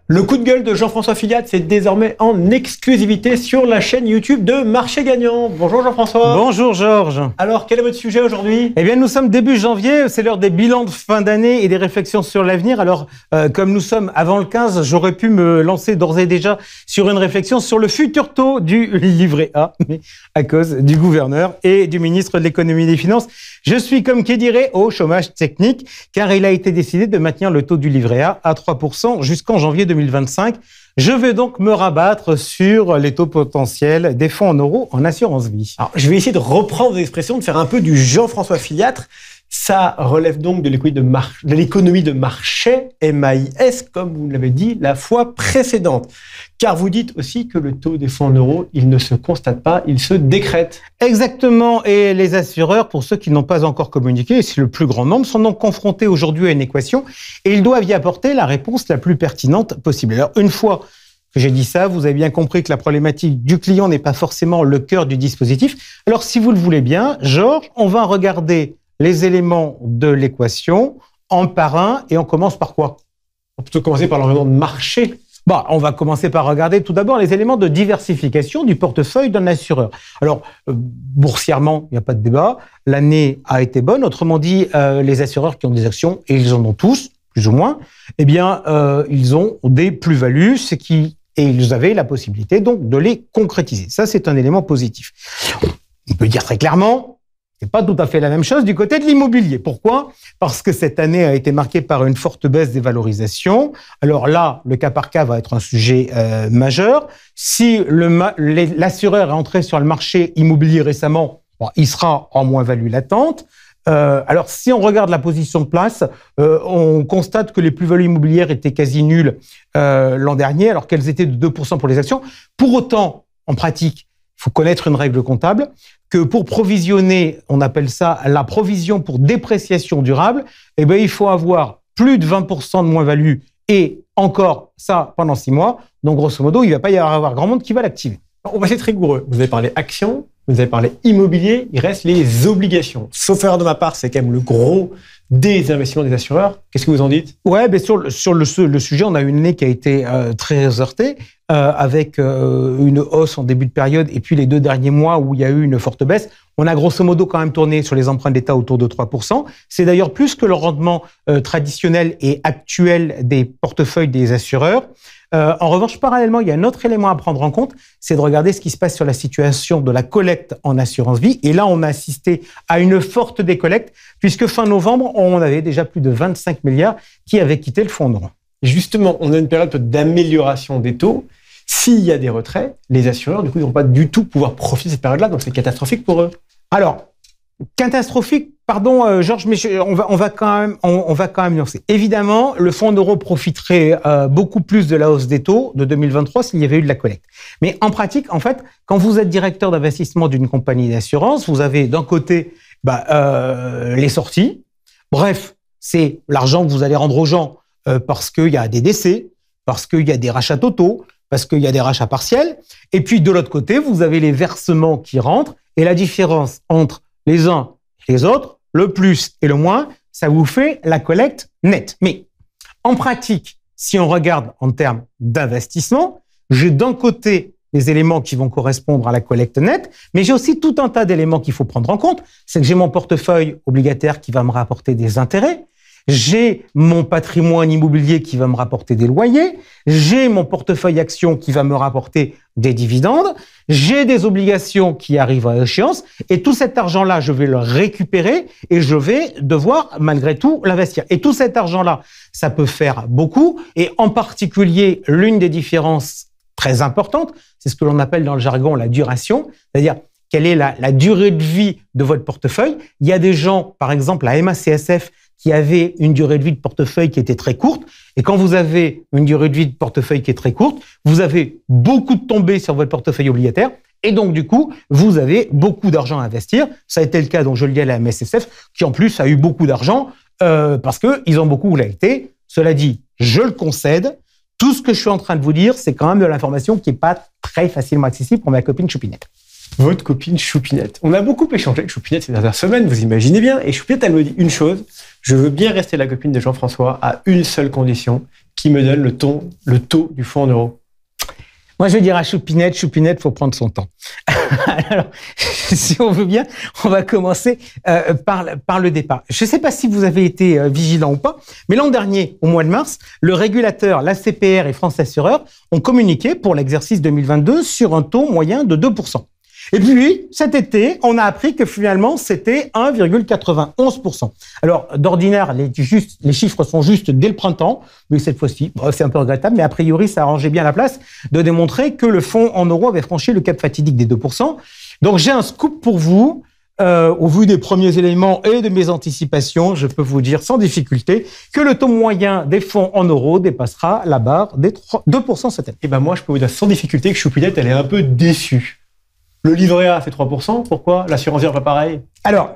Le coup de gueule de Jean-François Filliat, c'est désormais en exclusivité sur la chaîne YouTube de Marché Gagnant. Bonjour Jean-François. Bonjour Georges. Alors, quel est votre sujet aujourd'hui ? Eh bien, nous sommes début janvier, c'est l'heure des bilans de fin d'année et des réflexions sur l'avenir. Alors, comme nous sommes avant le 15, j'aurais pu me lancer d'ores et déjà sur une réflexion sur le futur taux du livret A, mais à cause du gouverneur et du ministre de l'économie et des finances, je suis, comme qui dirait, au chômage technique, car il a été décidé de maintenir le taux du livret A à 3% jusqu'en janvier 2025. Je vais donc me rabattre sur les taux potentiels des fonds en euros en assurance vie. Alors, je vais essayer de reprendre vos expressions, de faire un peu du Jean-François Filliat. Ça relève donc de l'économie de marché, MAIS, comme vous l'avez dit la fois précédente. Car vous dites aussi que le taux des fonds en euros, il ne se constate pas, il se décrète. Exactement. Et les assureurs, pour ceux qui n'ont pas encore communiqué, et c'est le plus grand nombre, sont donc confrontés aujourd'hui à une équation et ils doivent y apporter la réponse la plus pertinente possible. Alors, une fois que j'ai dit ça, vous avez bien compris que la problématique du client n'est pas forcément le cœur du dispositif. Alors, si vous le voulez bien, Georges, on va regarder les éléments de l'équation un par un, et on commence par quoi ? On peut commencer par l'environnement de marché. On va commencer par regarder tout d'abord les éléments de diversification du portefeuille d'un assureur. Alors, boursièrement, il n'y a pas de débat. L'année a été bonne. Autrement dit, les assureurs qui ont des actions, et ils en ont tous, plus ou moins, eh bien, ils ont des plus-values, et ils avaient la possibilité donc de les concrétiser. Ça, c'est un élément positif. On peut dire très clairement, c'est pas tout à fait la même chose du côté de l'immobilier. Pourquoi ? Parce que cette année a été marquée par une forte baisse des valorisations. Alors là, le cas par cas va être un sujet majeur. Si l'assureur est entré sur le marché immobilier récemment, il sera en moins-value latente. Alors, si on regarde la position de place, on constate que les plus-values immobilières étaient quasi nulles l'an dernier, alors qu'elles étaient de 2% pour les actions. Pour autant, en pratique, il faut connaître une règle comptable, que pour provisionner, on appelle ça la provision pour dépréciation durable, eh bien, il faut avoir plus de 20% de moins-value et encore ça pendant 6 mois. Donc, grosso modo, il ne va pas y avoir grand monde qui va l'activer. On va être rigoureux. Vous avez parlé actions, vous avez parlé immobilier, il reste les obligations. Sauf erreur de ma part, c'est quand même le gros des investissements des assureurs. Qu'est-ce que vous en dites ? Ouais, ben sur le sujet, on a eu une année qui a été très heurtée, avec une hausse en début de période et puis les 2 derniers mois où il y a eu une forte baisse. On a grosso modo quand même tourné sur les emprunts d'État autour de 3%. C'est d'ailleurs plus que le rendement traditionnel et actuel des portefeuilles des assureurs. En revanche, parallèlement, il y a un autre élément à prendre en compte, c'est de regarder ce qui se passe sur la situation de la collecte en assurance vie. Et là, on a assisté à une forte décollecte, puisque fin novembre, on avait déjà plus de 25 milliards qui avaient quitté le fonds en euros. Justement, on a une période d'amélioration des taux. S'il y a des retraits, les assureurs, du coup, ils ne vont pas du tout pouvoir profiter de cette période-là, donc c'est catastrophique pour eux. Alors, catastrophique, pardon Georges, mais on va quand même nuancer. Évidemment, le fonds en euros profiterait beaucoup plus de la hausse des taux de 2023 s'il y avait eu de la collecte. Mais en pratique, en fait, quand vous êtes directeur d'investissement d'une compagnie d'assurance, vous avez d'un côté les sorties. Bref, c'est l'argent que vous allez rendre aux gens parce qu'il y a des décès, parce qu'il y a des rachats totaux, parce qu'il y a des rachats partiels. Et puis, de l'autre côté, vous avez les versements qui rentrent. Et la différence entre les uns et les autres, le plus et le moins, ça vous fait la collecte nette. Mais en pratique, si on regarde en termes d'investissement, j'ai d'un côté les éléments qui vont correspondre à la collecte nette, mais j'ai aussi tout un tas d'éléments qu'il faut prendre en compte. C'est que j'ai mon portefeuille obligataire qui va me rapporter des intérêts. J'ai mon patrimoine immobilier qui va me rapporter des loyers, j'ai mon portefeuille action qui va me rapporter des dividendes, j'ai des obligations qui arrivent à échéance, et tout cet argent-là, je vais le récupérer et je vais devoir, malgré tout, l'investir. Et tout cet argent-là, ça peut faire beaucoup, et en particulier, l'une des différences très importantes, c'est ce que l'on appelle dans le jargon la duration, c'est-à-dire quelle est la durée de vie de votre portefeuille. Il y a des gens, par exemple, à MACSF, qui avaient une durée de vie de portefeuille qui était très courte. Et quand vous avez une durée de vie de portefeuille qui est très courte, vous avez beaucoup de tombées sur votre portefeuille obligataire. Et donc, du coup, vous avez beaucoup d'argent à investir. Ça a été le cas, donc je le dis à la MACSF, qui en plus a eu beaucoup d'argent parce qu'ils ont beaucoup collecté. Cela dit, je le concède. Tout ce que je suis en train de vous dire, c'est quand même de l'information qui n'est pas très facilement accessible pour ma copine Choupinette. Votre copine Choupinette. On a beaucoup échangé avec Choupinette ces dernières semaines, vous imaginez bien. Et Choupinette, elle me dit une chose. Je veux bien rester la copine de Jean-François à une seule condition, qui me donne le taux du fonds en euros? Moi, je vais dire à Choupinette, faut prendre son temps. Alors, si on veut bien, on va commencer par le départ. Je ne sais pas si vous avez été vigilant ou pas, mais l'an dernier, au mois de mars, le régulateur, l'ACPR et France Assureurs ont communiqué pour l'exercice 2022 sur un taux moyen de 2%. Et puis, cet été, on a appris que finalement, c'était 1,91%. Alors, d'ordinaire, les chiffres sont justes dès le printemps, mais cette fois-ci, c'est un peu regrettable, mais a priori, ça arrangeait bien la place de démontrer que le fonds en euros avait franchi le cap fatidique des 2%. Donc, j'ai un scoop pour vous. Au vu des premiers éléments et de mes anticipations, je peux vous dire sans difficulté que le taux moyen des fonds en euros dépassera la barre des 2% cette année. Et ben moi, je peux vous dire sans difficulté que Choupinette, elle est un peu déçue. Le livret A fait 3%, pourquoi l'assurance vie pas pareil? Alors,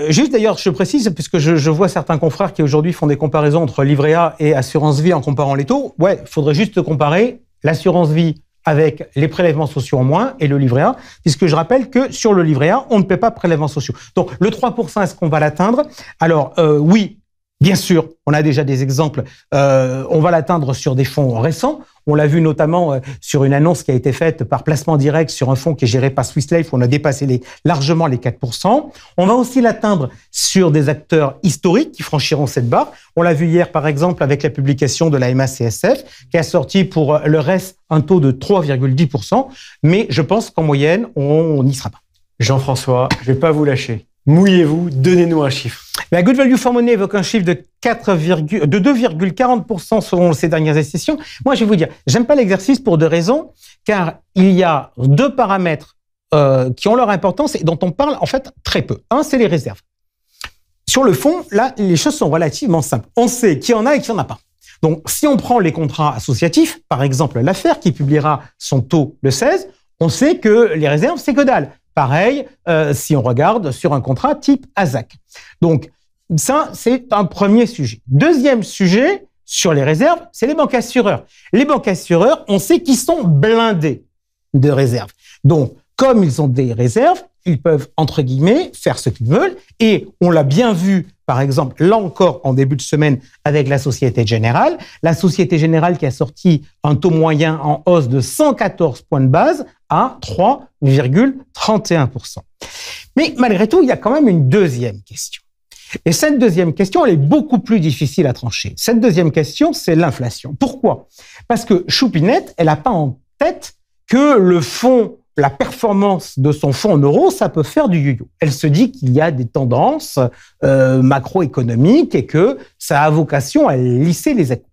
juste d'ailleurs, je précise, puisque je vois certains confrères qui aujourd'hui font des comparaisons entre livret A et assurance vie en comparant les taux. Ouais, il faudrait juste comparer l'assurance vie avec les prélèvements sociaux en moins et le livret A, puisque je rappelle que sur le livret A, on ne paie pas de prélèvements sociaux. Donc, le 3%, est-ce qu'on va l'atteindre? Alors, oui, bien sûr, on a déjà des exemples. On va l'atteindre sur des fonds récents. On l'a vu notamment sur une annonce qui a été faite par placement direct sur un fonds qui est géré par Swiss Life, où on a dépassé largement les 4%. On va aussi l'atteindre sur des acteurs historiques qui franchiront cette barre. On l'a vu hier, par exemple, avec la publication de la MACSF, qui a sorti pour le reste un taux de 3,10%. Mais je pense qu'en moyenne, on n'y sera pas. Jean-François, je ne vais pas vous lâcher. Mouillez-vous, donnez-nous un chiffre. La Good Value for Money évoque un chiffre de 2,40% selon ces dernières estimations. Moi, je vais vous dire, j'aime pas l'exercice pour deux raisons, car il y a deux paramètres qui ont leur importance et dont on parle en fait très peu. Un, c'est les réserves. Sur le fond, là, les choses sont relativement simples. On sait qui en a et qui en a pas. Donc, si on prend les contrats associatifs, par exemple l'affaire qui publiera son taux le 16, on sait que les réserves, c'est que dalle. Pareil, si on regarde sur un contrat type ASAC. Donc, ça, c'est un premier sujet. Deuxième sujet, sur les réserves, c'est les banques assureurs. Les banques assureurs, on sait qu'ils sont blindés de réserves. Donc, comme ils ont des réserves, ils peuvent, entre guillemets, faire ce qu'ils veulent. Et on l'a bien vu, par exemple, là encore, en début de semaine, avec la Société Générale. La Société Générale qui a sorti un taux moyen en hausse de 114 points de base à 3,31%. Mais malgré tout, il y a quand même une deuxième question. Et cette deuxième question, elle est beaucoup plus difficile à trancher. Cette deuxième question, c'est l'inflation. Pourquoi? Parce que Choupinette, elle n'a pas en tête que le fonds, la performance de son fonds en euros, ça peut faire du yo-yo. Elle se dit qu'il y a des tendances macroéconomiques et que ça a vocation à lisser les échos.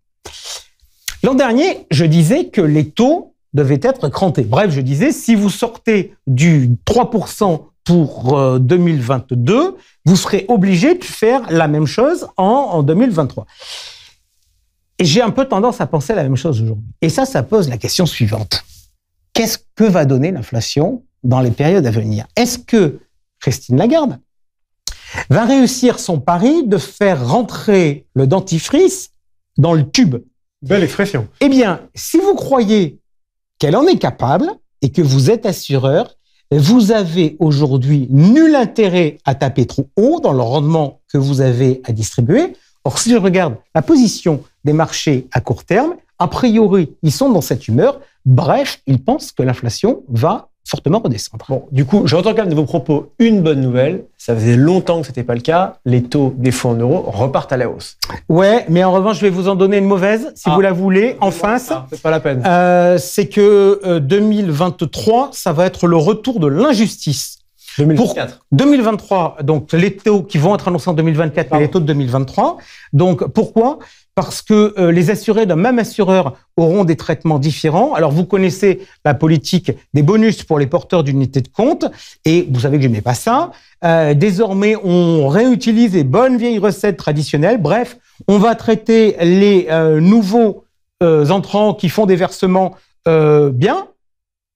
L'an dernier, je disais que les taux devaient être crantés. Bref, je disais, si vous sortez du 3% pour 2022, vous serez obligé de faire la même chose en 2023. Et j'ai un peu tendance à penser la même chose aujourd'hui. Et ça pose la question suivante. Qu'est-ce que va donner l'inflation dans les périodes à venir? Est-ce que Christine Lagarde va réussir son pari de faire rentrer le dentifrice dans le tube? Belle expression. Eh bien, si vous croyez qu'elle en est capable et que vous êtes assureur, vous avez aujourd'hui nul intérêt à taper trop haut dans le rendement que vous avez à distribuer. Or, si je regarde la position des marchés à court terme, a priori, ils sont dans cette humeur. Bref, ils pensent que l'inflation va fortement redescendre. Bon, du coup, j'entends quand même de vos propos une bonne nouvelle. Ça faisait longtemps que ce n'était pas le cas. Les taux des fonds en euros repartent à la hausse. Ouais, mais en revanche, je vais vous en donner une mauvaise, si vous la voulez, en face. C'est pas la peine. C'est que 2023, ça va être le retour de l'injustice. 2024. Pour 2023, donc les taux qui vont être annoncés en 2024, mais les taux de 2023. Donc, pourquoi? Parce que les assurés d'un même assureur auront des traitements différents. Alors, vous connaissez la politique des bonus pour les porteurs d'unités de compte, et vous savez que je n'aimais pas ça. Désormais, on réutilise les bonnes vieilles recettes traditionnelles. Bref, on va traiter les nouveaux entrants qui font des versements bien,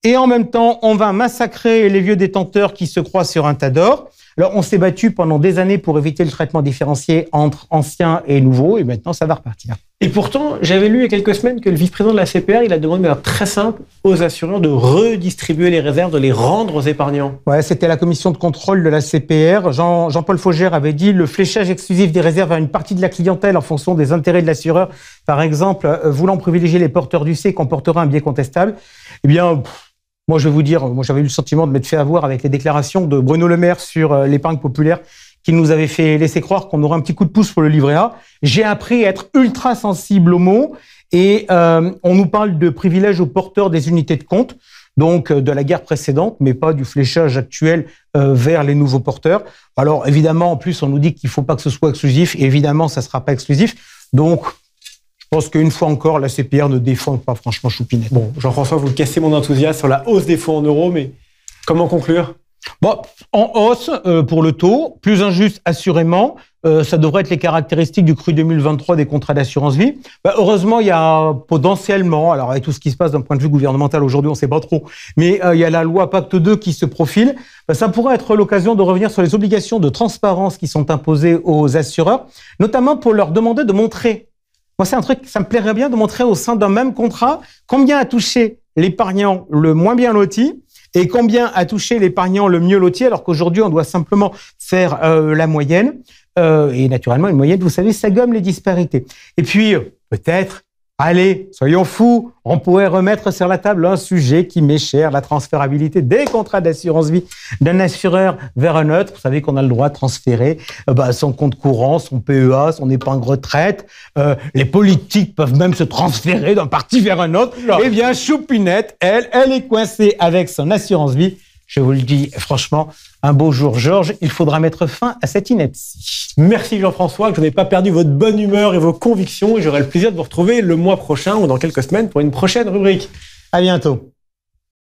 et en même temps, on va massacrer les vieux détenteurs qui se croient sur un tas d'or. Alors, on s'est battu pendant des années pour éviter le traitement différencié entre anciens et nouveaux, et maintenant, ça va repartir. Et pourtant, j'avais lu il y a quelques semaines que le vice-président de la CPR, il a demandé de manière très simple aux assureurs de redistribuer les réserves, de les rendre aux épargnants. Ouais, c'était la commission de contrôle de la CPR. Jean-Paul Faugère avait dit le fléchage exclusif des réserves à une partie de la clientèle en fonction des intérêts de l'assureur, par exemple, voulant privilégier les porteurs du C comportera un biais contestable. Eh bien, moi, je vais vous dire, moi, j'avais eu le sentiment de m'être fait avoir avec les déclarations de Bruno Le Maire sur l'épargne populaire, qui nous avait fait laisser croire qu'on aurait un petit coup de pouce pour le livret A. J'ai appris à être ultra sensible aux mots et on nous parle de privilèges aux porteurs des unités de compte, donc de la guerre précédente, mais pas du fléchage actuel vers les nouveaux porteurs. Alors évidemment, en plus, on nous dit qu'il ne faut pas que ce soit exclusif, et évidemment, ça ne sera pas exclusif. Donc, je pense qu'une fois encore, la CPR ne défend pas franchement Choupinette. Bon, Jean-François, vous cassez mon enthousiasme sur la hausse des fonds en euros, mais comment conclure ? Bon, en hausse pour le taux, plus injuste assurément, ça devrait être les caractéristiques du cru 2023 des contrats d'assurance vie. Heureusement, il y a potentiellement, alors avec tout ce qui se passe d'un point de vue gouvernemental aujourd'hui, on ne sait pas trop, mais il y a la loi Pacte 2 qui se profile. Ça pourrait être l'occasion de revenir sur les obligations de transparence qui sont imposées aux assureurs, notamment pour leur demander de montrer. Moi, c'est un truc, ça me plairait bien de montrer au sein d'un même contrat combien a touché l'épargnant le moins bien loti et combien a touché l'épargnant le mieux loti, alors qu'aujourd'hui, on doit simplement faire la moyenne. Et naturellement, une moyenne, vous savez, ça gomme les disparités. Et puis, peut-être, allez, soyons fous, on pourrait remettre sur la table un sujet qui m'est cher, la transférabilité des contrats d'assurance vie d'un assureur vers un autre. Vous savez qu'on a le droit de transférer son compte courant, son PEA, son épargne retraite. Les politiques peuvent même se transférer d'un parti vers un autre. Eh bien, Choupinette, elle est coincée avec son assurance vie. Je vous le dis franchement, un beau jour, Georges, il faudra mettre fin à cette ineptie. Merci Jean-François, que je n'ai pas perdu votre bonne humeur et vos convictions, et j'aurai le plaisir de vous retrouver le mois prochain ou dans quelques semaines pour une prochaine rubrique. À bientôt.